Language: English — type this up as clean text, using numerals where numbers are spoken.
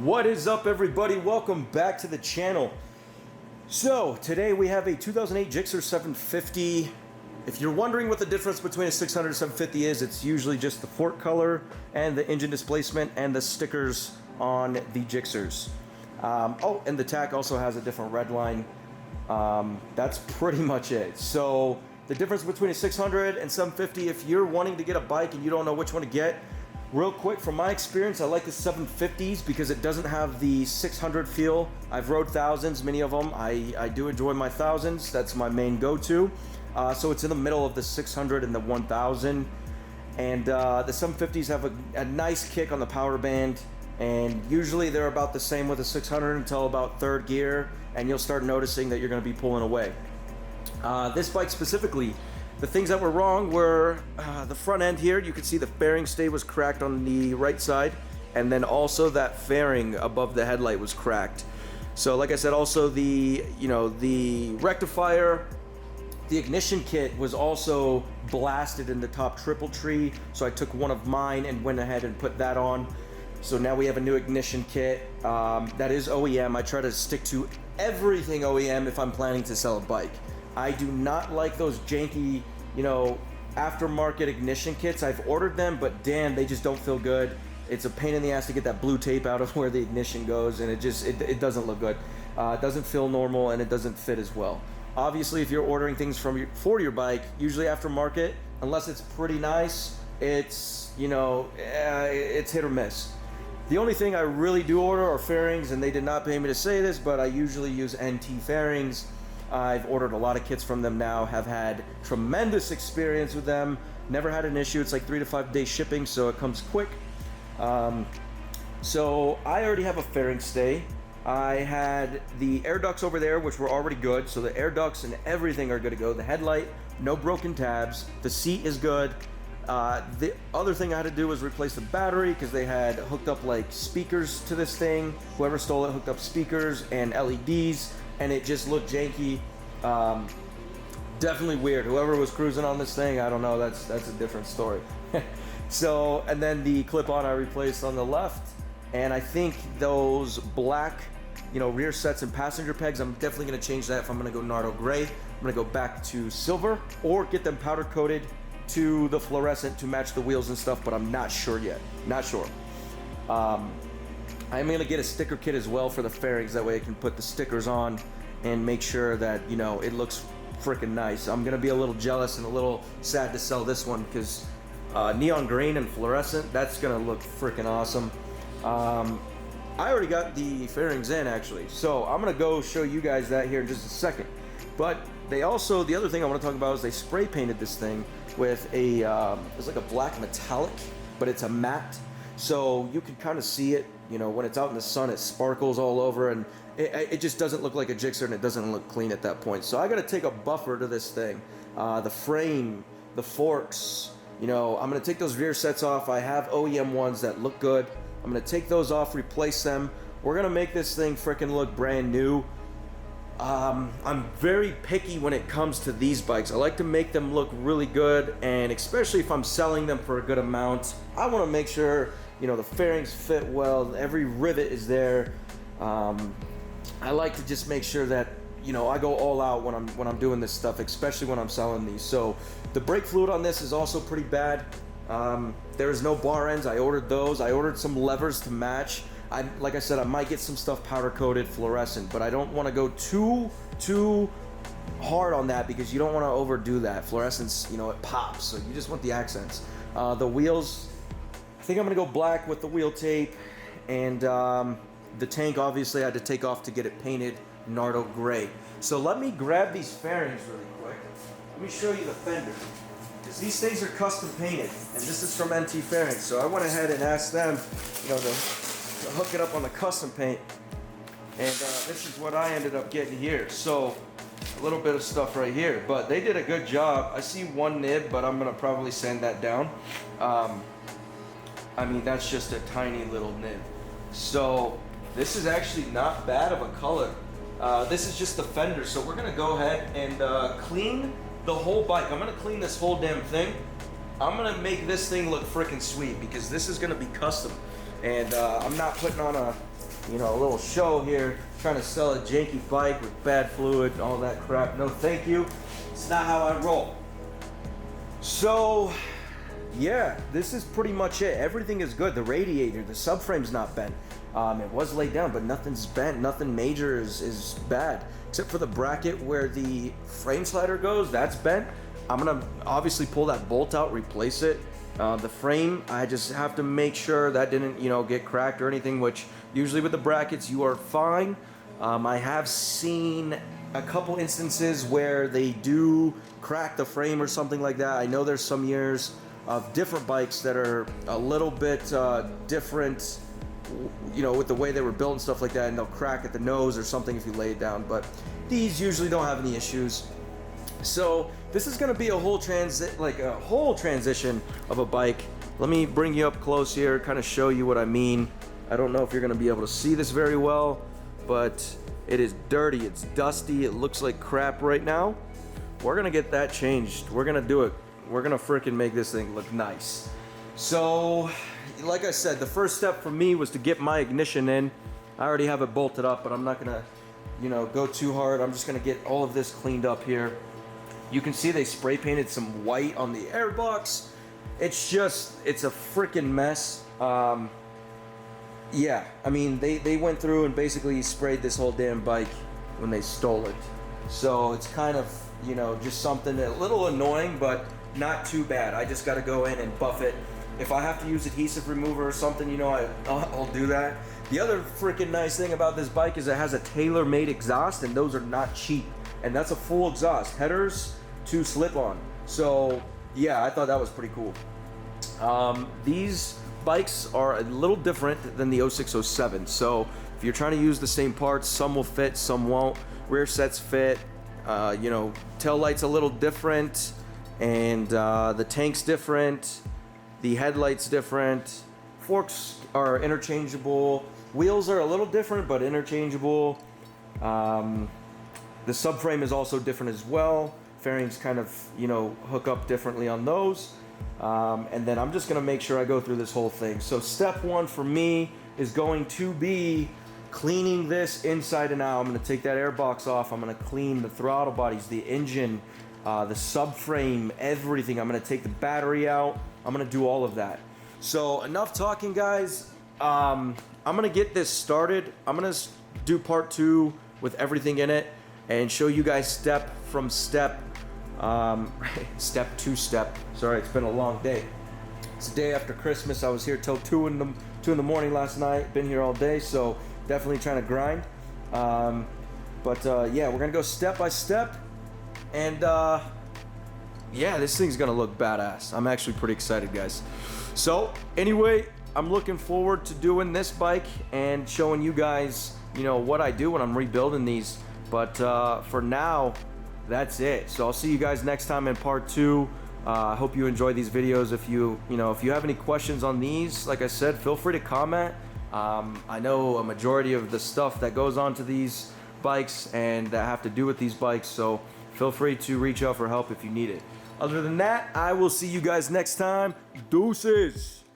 What is up, everybody? Welcome back to the channel. So today we have a 2008 GSXR 750. If you're wondering what the difference between a 600 and 750 is, it's usually just the fork color and the engine displacement and the stickers on the GSXRs. Oh, and the tach also has a different red line. That's pretty much it. So the difference between a 600 and 750, if you're wanting to get a bike and you don't know which one to get, real quick, from my experience, I like the 750s because it doesn't have the 600 feel. I've rode thousands, many of them. I do enjoy my thousands. That's my main go-to. So it's in the middle of the 600 and the 1000. And the 750s have a nice kick on the power band. And usually they're about the same with the 600 until about third gear. And you'll start noticing that you're going to be pulling away. This bike specifically, the things that were wrong were the front end here. You can see the fairing stay was cracked on the right side, and then also that fairing above the headlight was cracked. So like I said, also the rectifier, the ignition kit was also blasted in the top triple tree. So I took one of mine and went ahead and put that on. So now we have a new ignition kit that is OEM. I try to stick to everything OEM if I'm planning to sell a bike. I do not like those janky, aftermarket ignition kits. I've ordered them, but damn, they just don't feel good. It's a pain in the ass to get that blue tape out of where the ignition goes, and it doesn't look good. It doesn't feel normal, and it doesn't fit as well. Obviously, if you're ordering things for your bike, usually aftermarket, unless it's pretty nice, it's it's hit or miss. The only thing I really do order are fairings, and they did not pay me to say this, but I usually use NT fairings. I've ordered a lot of kits from them now, have had tremendous experience with them, never had an issue. It's like 3 to 5 day shipping, so it comes quick. So I already have a fairing stay. I had the air ducts over there, which were already good, so the air ducts and everything are good to go. The headlight, no broken tabs, the seat is good. The other thing I had to do was replace the battery because they had hooked up like speakers to this thing. Whoever stole it hooked up speakers and LEDs, and it just looked janky. Definitely weird. Whoever was cruising on this thing, I don't know, that's a different story. So, and then the clip-on I replaced on the left, and I think those black, rear sets and passenger pegs, I'm definitely gonna change that if I'm gonna go Nardo gray. I'm gonna go back to silver or get them powder coated to the fluorescent to match the wheels and stuff, but I'm not sure yet. Not sure. I'm gonna get a sticker kit as well for the fairings. That way I can put the stickers on and make sure that, it looks freaking nice. I'm gonna be a little jealous and a little sad to sell this one because neon green and fluorescent, that's gonna look freaking awesome. I already got the fairings in actually, so I'm gonna go show you guys that here in just a second. But the other thing I wanna talk about is they spray painted this thing with it's like a black metallic, but it's a matte. So you can kind of see it, when it's out in the sun, it sparkles all over, and it just doesn't look like a GSXR, and it doesn't look clean at that point. So I got to take a buffer to this thing. The frame, the forks, I'm going to take those rear sets off. I have OEM ones that look good. I'm going to take those off, replace them. We're going to make this thing freaking look brand new. I'm very picky when it comes to these bikes. I like to make them look really good, and especially if I'm selling them for a good amount, I want to make sure the fairings fit well, every rivet is there. I like to just make sure that I go all out when I'm doing this stuff, especially when I'm selling these. So the brake fluid on this is also pretty bad. There is no bar ends. I ordered those. I ordered some levers to match. Like I said, I might get some stuff powder coated fluorescent, but I don't want to go too hard on that because you don't want to overdo that. Fluorescence, it pops, so you just want the accents. The wheels, I think I'm gonna go black with the wheel tape, and the tank obviously I had to take off to get it painted Nardo gray. So let me grab these fairings really quick. Let me show you the fender, because these things are custom painted, and this is from NT Fairings. So I went ahead and asked them, to hook it up on the custom paint, and this is what I ended up getting here. So a little bit of stuff right here, but they did a good job. I see one nib, but I'm gonna probably sand that down. That's just a tiny little nib. So this is actually not bad of a color. This is just the fender, so we're gonna go ahead and clean the whole bike. I'm gonna clean this whole damn thing. I'm gonna make this thing look freaking sweet because this is gonna be custom. And I'm not putting on a you know, a little show here, trying to sell a janky bike with bad fluid and all that crap. No, thank you. It's not how I roll. So, yeah, this is pretty much it. Everything is good. The radiator, the subframe's not bent. It was laid down, but nothing's bent. Nothing major is bad, except for the bracket where the frame slider goes. That's bent. I'm gonna obviously pull that bolt out, replace it. The frame, I just have to make sure that didn't, you know, get cracked or anything, which usually with the brackets you are fine. I have seen a couple instances where they do crack the frame or something like that. I know there's some years of different bikes that are a little bit different, you know, with the way they were built and stuff like that, and they'll crack at the nose or something if you lay it down, but these usually don't have any issues. So this is going to be a whole transition of a bike. Let me bring you up close here, kind of show you what I mean. I don't know if you're going to be able to see this very well, but it is dirty, it's dusty, it looks like crap right now. We're going to get that changed. We're going to do it. We're going to freaking make this thing look nice. So, like I said, the first step for me was to get my ignition in. I already have it bolted up, but I'm not going to, you know, go too hard. I'm just going to get all of this cleaned up here. You can see they spray painted some white on the airbox. It's a freaking mess. Yeah, I mean, they went through and basically sprayed this whole damn bike when they stole it. So it's kind of, you know, just something a little annoying, but not too bad. I just got to go in and buff it. If I have to use adhesive remover or something, you know, I'll do that. The other freaking nice thing about this bike is it has a tailor-made exhaust, and those are not cheap. And that's a full exhaust, headers to slip-on. So yeah, I thought that was pretty cool. These bikes are a little different than the 0607. So if you're trying to use the same parts, some will fit, some won't. Rear sets fit. You know, tail light's a little different, and the tank's different. The headlight's different. Forks are interchangeable. Wheels are a little different, but interchangeable. The subframe is also different as well. Fairings kind of, you know, hook up differently on those. And then I'm just going to make sure I go through this whole thing. So step one for me is going to be cleaning this inside and out. I'm going to take that air box off. I'm going to clean the throttle bodies, the engine, the subframe, everything. I'm going to take the battery out. I'm going to do all of that. So enough talking, guys. I'm going to get this started. I'm going to do part 2 with everything in it and show you guys step from step. Step to step. Sorry, it's been a long day. It's the day after Christmas. I was here till 2 in the morning last night. Been here all day, so definitely trying to grind. Yeah, we're gonna go step by step, and yeah, this thing's gonna look badass. I'm actually pretty excited, guys. So anyway, I'm looking forward to doing this bike and showing you guys, you know, what I do when I'm rebuilding these. But for now, that's it. So I'll see you guys next time in part 2. I hope you enjoy these videos. If you have any questions on these, like I said, feel free to comment. I know a majority of the stuff that goes onto these bikes and that have to do with these bikes, so feel free to reach out for help if you need it. Other than that, I will see you guys next time. Deuces.